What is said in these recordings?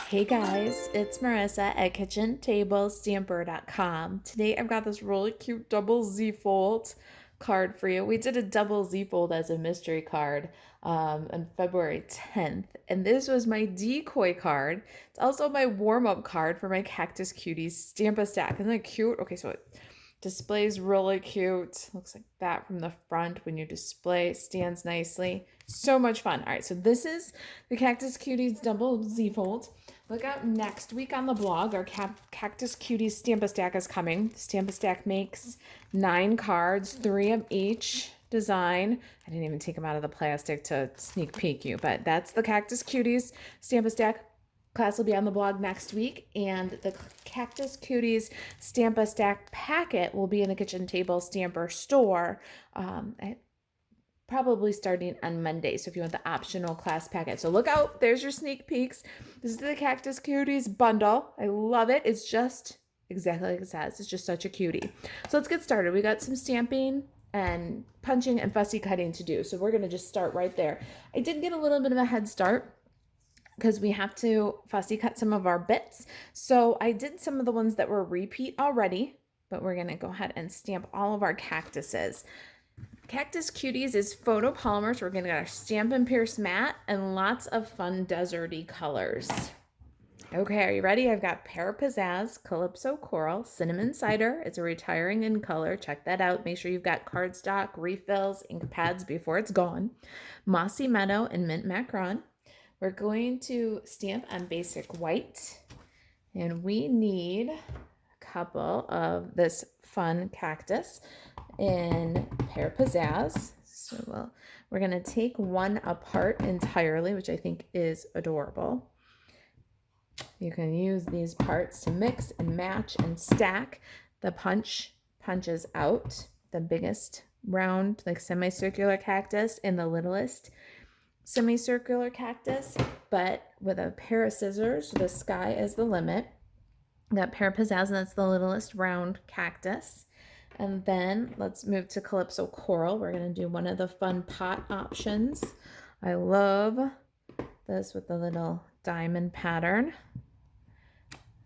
Hey guys, it's Marissa at kitchentablestamper.com. Today I've got this really cute double Z fold card for you. We did a double Z fold as a mystery card on February 10th, and this was my decoy card. It's also my warm-up card for my Cactus Cuties Stamp-A-Stack. Isn't that cute? Okay, so it displays really cute. Looks like that from the front when you display. Stands nicely. So much fun. All right, so this is the Cactus Cuties double Z fold. Look out next week on the blog. Our Cactus Cuties Stamp-A-Stack is coming. Stamp-A-Stack makes 9 cards, 3 of each design. I didn't even take them out of the plastic to sneak peek you, but that's the Cactus Cuties Stamp-A-Stack. Class will be on the blog next week, and the Cactus Cuties Stamp-A-Stack packet will be in the Kitchen Table Stamper store probably starting on Monday. So if you want the optional class packet. So look out, there's your sneak peeks. This is the Cactus Cuties Bundle. I love it. It's just exactly like it says. It's just such a cutie. So let's get started. We got some stamping and punching and fussy cutting to do. So we're going to just start right there. I did get a little bit of a head start because we have to fussy cut some of our bits. So I did some of the ones that were repeat already, but we're going to go ahead and stamp all of our cactuses. Cactus Cuties is photopolymers. We're going to get our Stampin' Pierce matte and lots of fun deserty colors. Okay, are you ready? I've got Pear Pizzazz, Calypso Coral, Cinnamon Cider. It's a retiring in color. Check that out. Make sure you've got cardstock, refills, ink pads before it's gone. Mossy Meadow and Mint Macaron. We're going to stamp on basic white, and we need a couple of this fun cactus in Pear Pizzazz. So we're going to take one apart entirely, which I think is adorable. You can use these parts to mix and match and stack. The punches out the biggest round, like semicircular cactus and the littlest semicircular cactus, but with a pair of scissors, the sky is the limit. Got Pear Pizzazz, and that's the littlest round cactus. And then let's move to Calypso Coral. We're going to do one of the fun pot options. I love this with the little diamond pattern.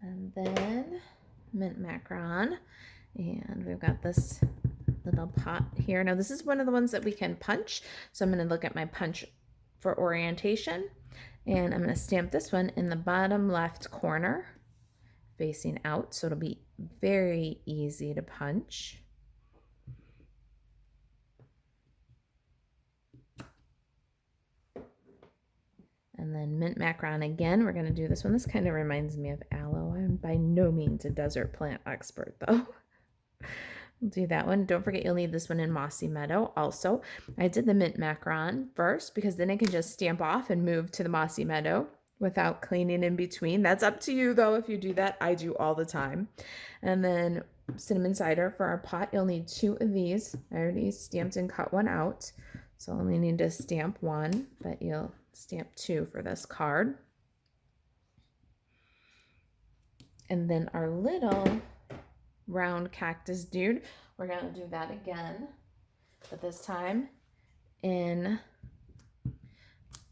And then Mint Macaron. And we've got this little pot here. Now this is one of the ones that we can punch. So I'm going to look at my punch for orientation. And I'm going to stamp this one in the bottom left corner, facing out. So it'll be very easy to punch. And then Mint Macaron again. We're going to do this one. This kind of reminds me of aloe. I'm by no means a desert plant expert, though. We'll do that one. Don't forget you'll need this one in Mossy Meadow also. I did the Mint Macaron first because then I can just stamp off and move to the Mossy Meadow without cleaning in between. That's up to you, though, if you do that. I do all the time. And then Cinnamon Cider for our pot. You'll need 2 of these. I already stamped and cut one out, so I only need to stamp one, but you'll stamp 2 for this card. And then our little round cactus dude, we're going to do that again, but this time in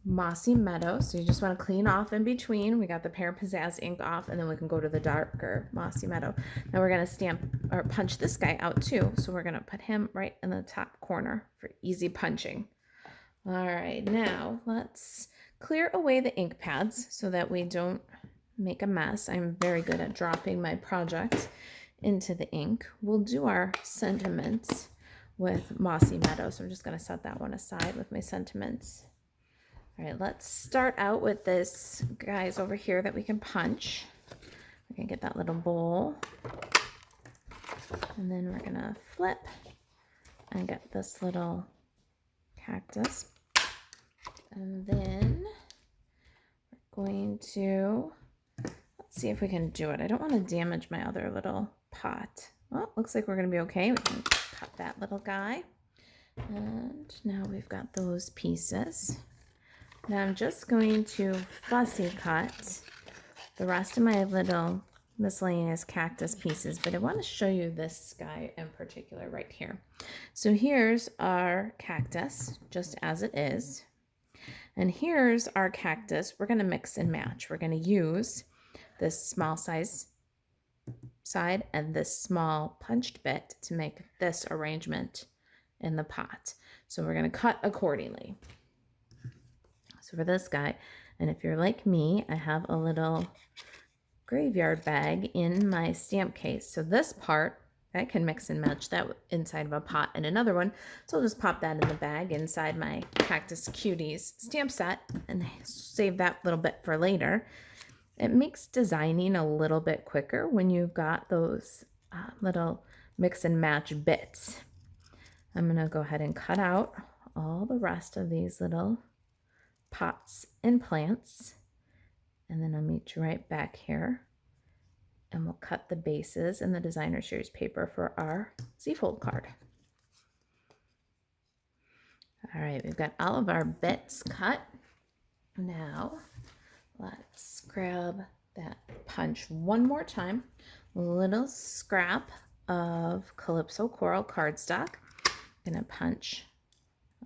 Mossy Meadow. So you just want to clean off in between. We got the Pear Pizzazz ink off, and then we can go to the darker Mossy Meadow. Now we're going to stamp or punch this guy out too. So we're going to put him right in the top corner for easy punching. All right, now let's clear away the ink pads so that we don't make a mess. I'm very good at dropping my project into the ink. We'll do our sentiments with Mossy Meadow. So I'm just going to set that one aside with my sentiments. All right, let's start out with this guys over here that we can punch. We're going to get that little bowl. And then we're going to flip and get this little cactus. And then we're going to, let's see if we can do it. I don't want to damage my other little pot. Well, looks like we're going to be okay. We can cut that little guy. And now we've got those pieces. Now I'm just going to fussy cut the rest of my little miscellaneous cactus pieces, but I want to show you this guy in particular right here. So here's our cactus just as it is. And here's our cactus. We're going to mix and match. We're going to use this small size side and this small punched bit to make this arrangement in the pot. So we're going to cut accordingly. So for this guy, and if you're like me, I have a little graveyard bag in my stamp case. So this part, I can mix and match that inside of a pot and another one. So I'll just pop that in the bag inside my Cactus Cuties stamp set and save that little bit for later. It makes designing a little bit quicker when you've got those little mix and match bits. I'm going to go ahead and cut out all the rest of these little pots and plants. And then I'll meet you right back here. And we'll cut the bases in the designer series paper for our Z-fold card. All right, we've got all of our bits cut. Now, let's grab that punch one more time. A little scrap of Calypso Coral cardstock. I'm gonna punch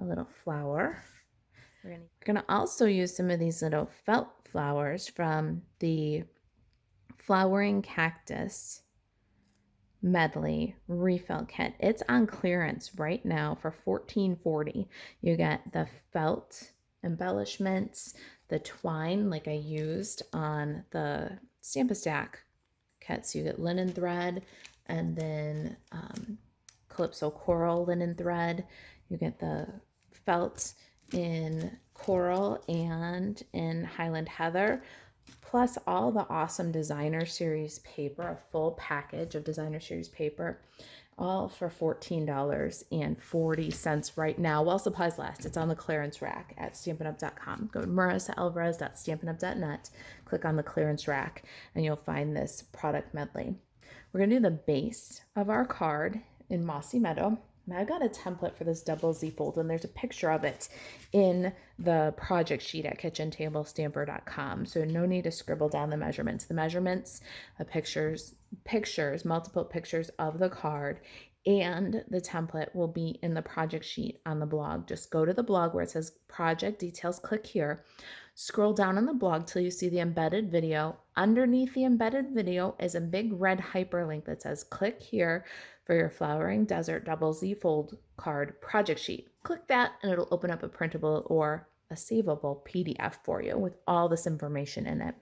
a little flower. We're gonna also use some of these little felt flowers from the Flowering Cactus Medley refill kit. It's on clearance right now for $14.40. You get the felt embellishments, the twine like I used on the Stamp-A-Stack kit. So you get linen thread and then Calypso Coral linen thread. You get the felt in coral and in Highland Heather, plus all the awesome designer series paper, a full package of designer series paper, all for $14.40 right now while supplies last. It's on the clearance rack at stampinup.com. Go to marisaalvarez.stampinup.net, click on the clearance rack, and you'll find this product medley. We're going to do the base of our card in Mossy Meadow. And I've got a template for this double Z fold, and there's a picture of it in the project sheet at kitchentablestamper.com. So no need to scribble down the measurements. The measurements, pictures, multiple pictures of the card, and the template will be in the project sheet on the blog. Just go to the blog where it says project details, click here. Scroll down on the blog till you see the embedded video. Underneath the embedded video is a big red hyperlink that says click here for your Flowering Desert Double Z Fold card project sheet. Click that and it'll open up a printable or a savable PDF for you with all this information in it.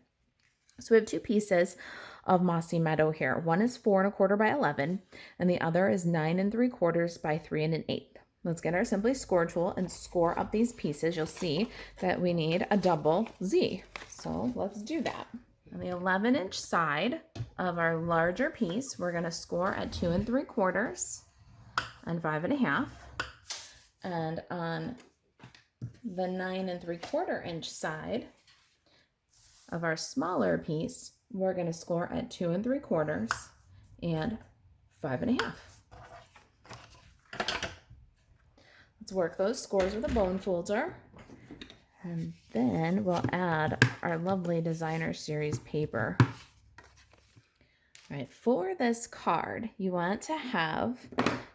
So we have two pieces of Mossy Meadow here. One is 4 1/4 by 11 and the other is 9 3/4 by 3 1/8. Let's get our Simply Score tool and score up these pieces. You'll see that we need a double Z. So let's do that. On the 11-inch side of our larger piece, we're going to score at 2 3/4 and 5 1/2. And on the 9 3/4 inch side of our smaller piece, we're going to score at 2 3/4 and 5 1/2. Let's work those scores with a bone folder. And then we'll add our lovely designer series paper. All right, for this card, you want to have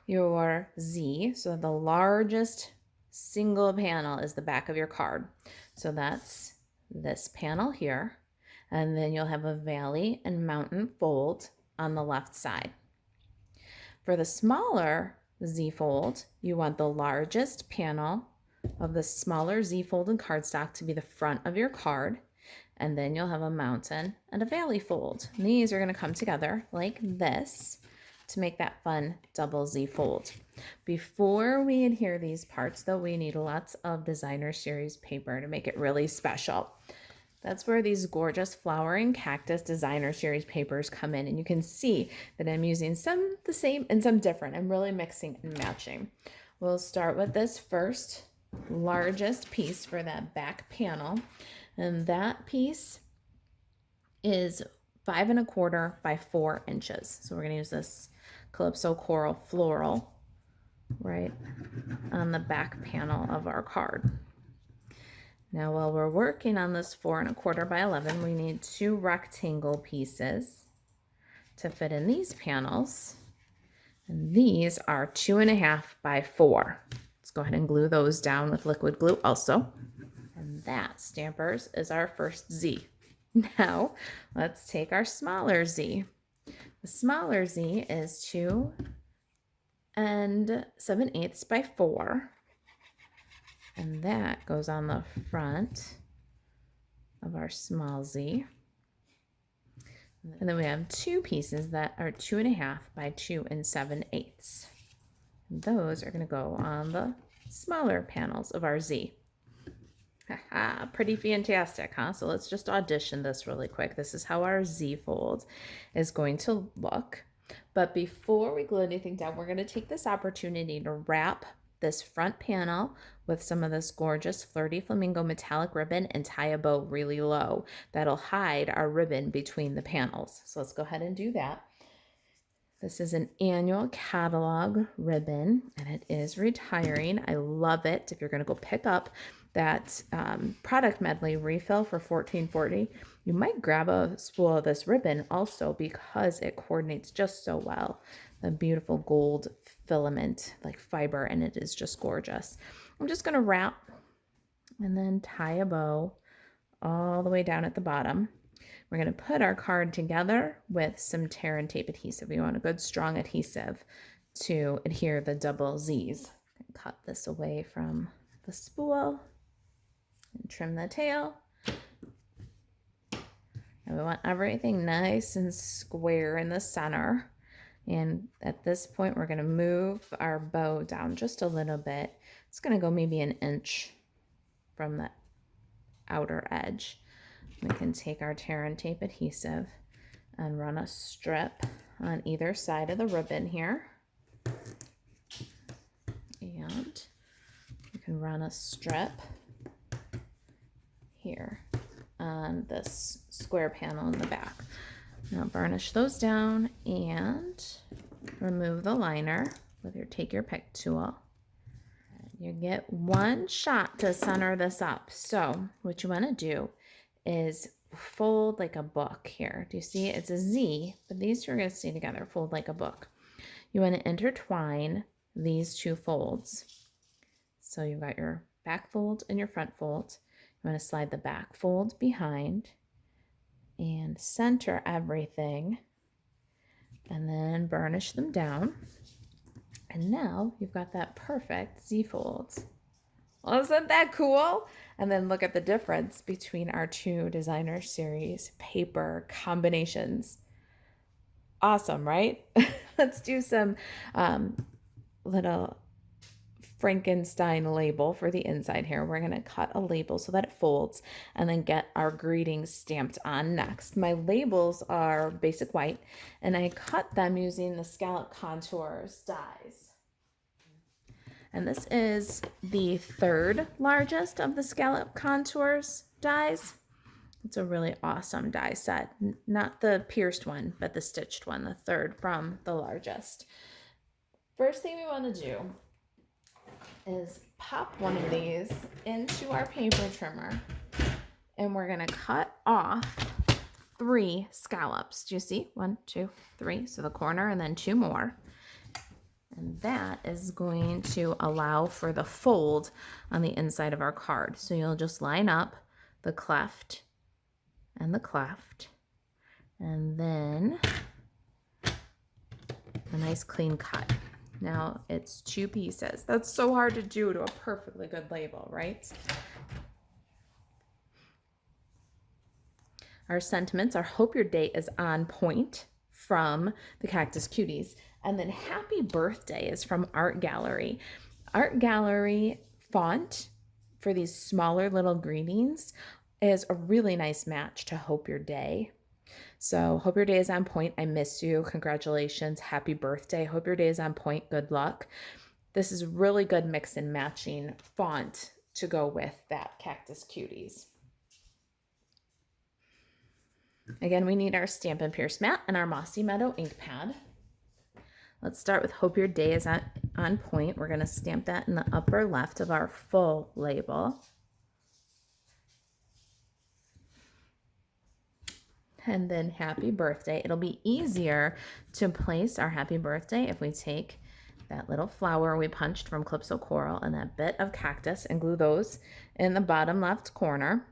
your Z, so the largest single panel is the back of your card. So that's this panel here. And then you'll have a valley and mountain fold on the left side. For the smaller Z fold, you want the largest panel of the smaller Z fold and cardstock to be the front of your card, and then you'll have a mountain and a valley fold. And these are going to come together like this to make that fun double Z fold. Before we adhere these parts, though, we need lots of designer series paper to make it really special. That's where these gorgeous Flowering Cactus designer series papers come in, and you can see that I'm using some the same and some different. I'm really mixing and matching. We'll start with this first largest piece for that back panel, and that piece is 5 1/4 by 4 inches. So we're going to use this Calypso Coral floral right on the back panel of our card. Now, while we're working on this 4 1/4 by 11, we need 2 rectangle pieces to fit in these panels. And these are 2 1/2 by 4. Let's go ahead and glue those down with liquid glue also. And that, Stampers, is our first Z. Now, let's take our smaller Z. The smaller Z is 2 7/8 by 4. And that goes on the front of our small Z. And then we have 2 pieces that are 2.5 by 2 7/8. Those are going to go on the smaller panels of our Z. Haha, pretty fantastic, huh? So let's just audition this really quick. This is how our Z fold is going to look. But before we glue anything down, we're going to take this opportunity to wrap this front panel with some of this gorgeous Flirty Flamingo metallic ribbon and tie a bow really low. That'll hide our ribbon between the panels. So let's go ahead and do that. This is an annual catalog ribbon, and it is retiring. I love it. If you're going to go pick up that product medley refill for $14.40, you might grab a spool of this ribbon also because it coordinates just so well. The beautiful gold filament like fiber, and it is just gorgeous. I'm just going to wrap and then tie a bow all the way down at the bottom. We're going to put our card together with some tear and tape adhesive. We want a good strong adhesive to adhere the double Z's. Cut this away from the spool and trim the tail. And we want everything nice and square in the center. And at this point, we're going to move our bow down just a little bit. It's going to go maybe an inch from the outer edge. We can take our tear and tape adhesive and run a strip on either side of the ribbon here. And you can run a strip here on this square panel in the back. Now burnish those down and remove the liner with take your pick tool. You get one shot to center this up. So what you want to do is fold like a book here. Do you see? It's a Z, but these two are going to stay together. Fold like a book. You want to intertwine these 2 folds. So you've got your back fold and your front fold. You want to slide the back fold behind and center everything and then burnish them down. And now you've got that perfect Z fold. Well, isn't that cool? And then look at the difference between our 2 designer series paper combinations. Awesome, right? Let's do some little Frankenstein label for the inside here. We're going to cut a label so that it folds and then get our greetings stamped on next. My labels are basic white, and I cut them using the Scallop Contours dies. And this is the 3rd largest of the Scallop Contours dies. It's a really awesome die set. Not the pierced one, but the stitched one, the 3rd from the largest. First thing we want to do is pop one of these into our paper trimmer, and we're going to cut off 3 scallops. Do you see? 1, 2, 3. So the corner and then 2 more. And that is going to allow for the fold on the inside of our card. So you'll just line up the cleft and the cleft, and then a nice clean cut. Now it's 2 pieces. That's so hard to do to a perfectly good label, right? Our sentiments are hope your day is on point from the Cactus Cuties. And then happy birthday is from Art Gallery. Art Gallery font for these smaller little greetings is a really nice match to hope your day. So hope your day is on point. I miss you. Congratulations. Happy birthday. Hope your day is on point. Good luck. This is really good mix and matching font to go with that Cactus Cuties. Again, we need our Stampin' Pierce mat and our Mossy Meadow ink pad. Let's start with hope your day is on point. We're going to stamp that in the upper left of our full label. And then happy birthday. It'll be easier to place our happy birthday if we take that little flower we punched from Calypso Coral and that bit of cactus and glue those in the bottom left corner.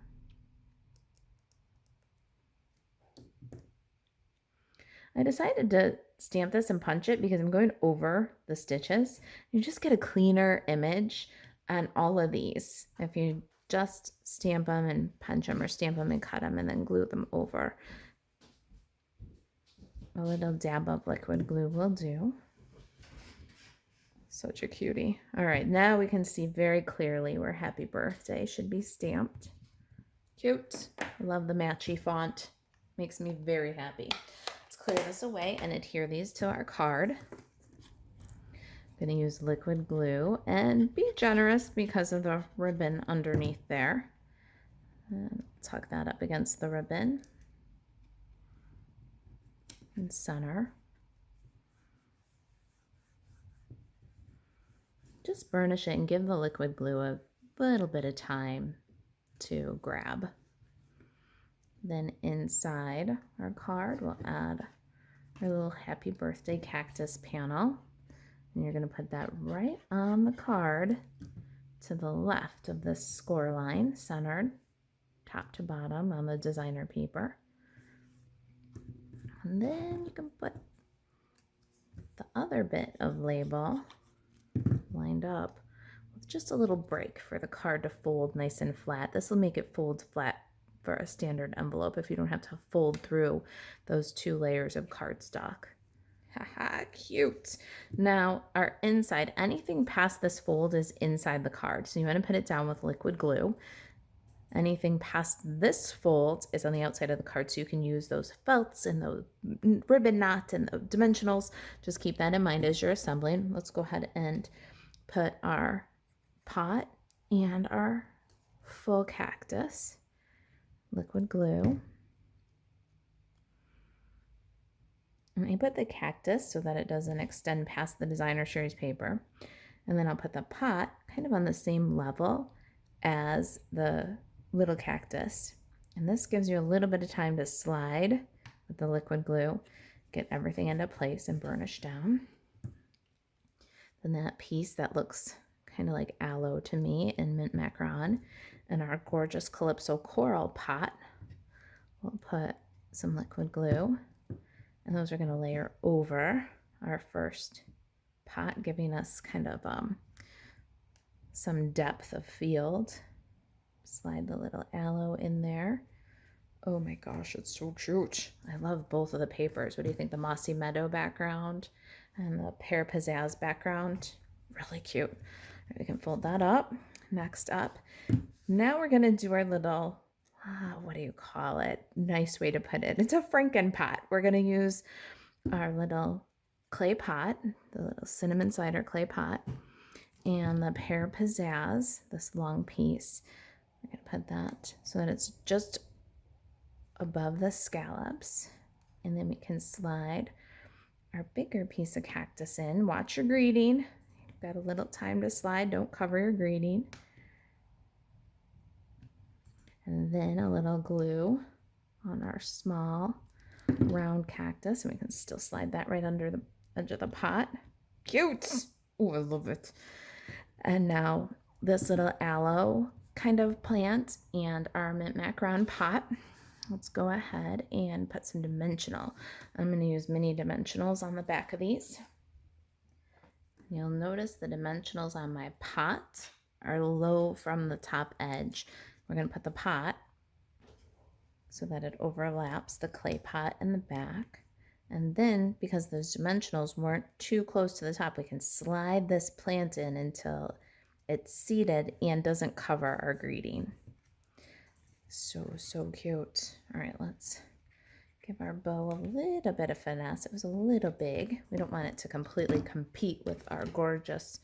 I decided to stamp this and punch it because I'm going over the stitches. You just get a cleaner image on all of these if you just stamp them and punch them, or stamp them and cut them and then glue them over. A little dab of liquid glue will do. Such a cutie. All right, now we can see very clearly where happy birthday should be stamped. Cute. I love the matchy font. Makes me very happy. Let's clear this away and adhere these to our card. I'm going to use liquid glue and be generous because of the ribbon underneath there. And tuck that up against the ribbon and center. Just burnish it and give the liquid glue a little bit of time to grab. Then inside our card, we'll add our little happy birthday cactus panel. And you're going to put that right on the card to the left of this score line, centered top to bottom on the designer paper. And then you can put the other bit of label lined up with just a little break for the card to fold nice and flat. This will make it fold flat for a standard envelope if you don't have to fold through those 2 layers of cardstock. Haha, cute. Now our inside, anything past this fold is inside the card. So you want to put it down with liquid glue. Anything past this fold is on the outside of the card, so you can use those felts and the ribbon knot and the dimensionals. Just keep that in mind as you're assembling. Let's go ahead and put our pot and our full cactus, liquid glue. And I put the cactus so that it doesn't extend past the designer series paper. And then I'll put the pot kind of on the same level as the little cactus. And this gives you a little bit of time to slide with the liquid glue, get everything into place and burnish down. Then that piece that looks kind of like aloe to me in mint macaron and our gorgeous Calypso Coral pot, we'll put some liquid glue. And those are going to layer over our first pot, giving us kind of some depth of field. Slide the little aloe in there. Oh my gosh, it's so cute. I love both of the papers. What do you think? The Mossy Meadow background and the Pear Pizzazz background. Really cute. Right, we can fold that up. Next up, now we're going to do our little what do you call it? Nice way to put it. It's a Franken pot. We're going to use our little clay pot, the little cinnamon cider clay pot, and the Pear Pizzazz, this long piece. We're going to put that so that it's just above the scallops. And then we can slide our bigger piece of cactus in. Watch your greeting. You've got a little time to slide. Don't cover your greeting. And then a little glue on our small round cactus. And we can still slide that right under the edge of the pot. Cute! Oh, I love it. And now this little aloe kind of plant and our mint macaron pot. Let's go ahead and put some dimensional. I'm going to use mini dimensionals on the back of these. You'll notice the dimensionals on my pot are low from the top edge. We're going to put the pot so that it overlaps the clay pot in the back. And then, because those dimensionals weren't too close to the top, we can slide this plant in until it's seated and doesn't cover our greeting. So cute. All right, let's give our bow a little bit of finesse. It was a little big. We don't want it to completely compete with our gorgeous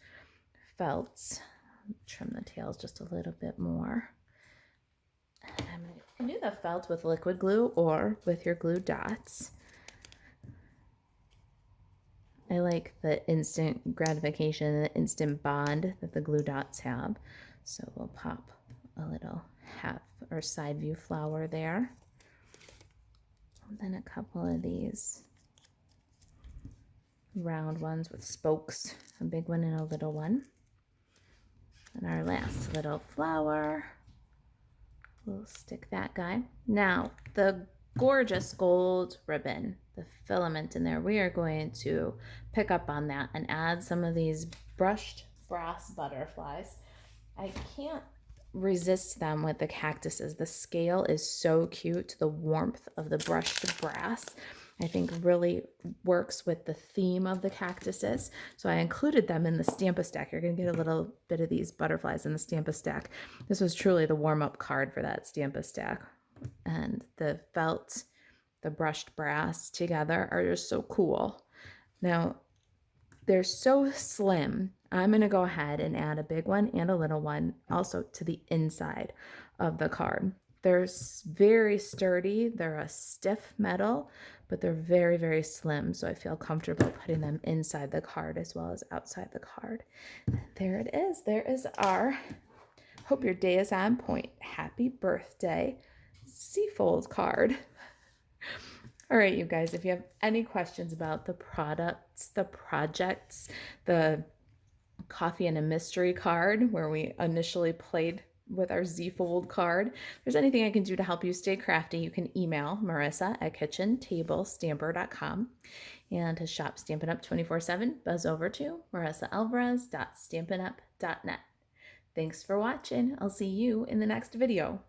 felts. Trim the tails just a little bit more. You can do the felt with liquid glue or with your glue dots. I like the instant gratification, the instant bond that the glue dots have. So we'll pop a little half or side view flower there. And then a couple of these round ones with spokes A big one and a little one. And our last little flower. We'll stick that guy. Now, the gorgeous gold ribbon, the filament in there, we are going to pick up on that and add some of these brushed brass butterflies. I can't resist them with the cactuses. The scale is so cute. The warmth of the brushed brass, I think, really works with the theme of the cactuses. So I included them in the Stamp-A-Stack. You're going to get a little bit of these butterflies in the Stamp-A-Stack. This was truly the warm-up card for that Stamp-A-Stack. And the felt, the brushed brass together are just so cool. Now, they're so slim. I'm going to go ahead and add a big one and a little one also to the inside of the card. They're very sturdy. They're a stiff metal, but they're very, very slim. So I feel comfortable putting them inside the card as well as outside the card. There it is. There is our hope your day is on point. Happy birthday Seafold card. All right, you guys, if you have any questions about the products, the projects, the coffee and a mystery card where we initially played with our Z-Fold card, if there's anything I can do to help you stay crafty, you can email marissa@kitchentablestamper.com. And to shop Stampin' Up 24/7, buzz over to marisaalvarez.stampinup.net. Thanks for watching. I'll see you in the next video.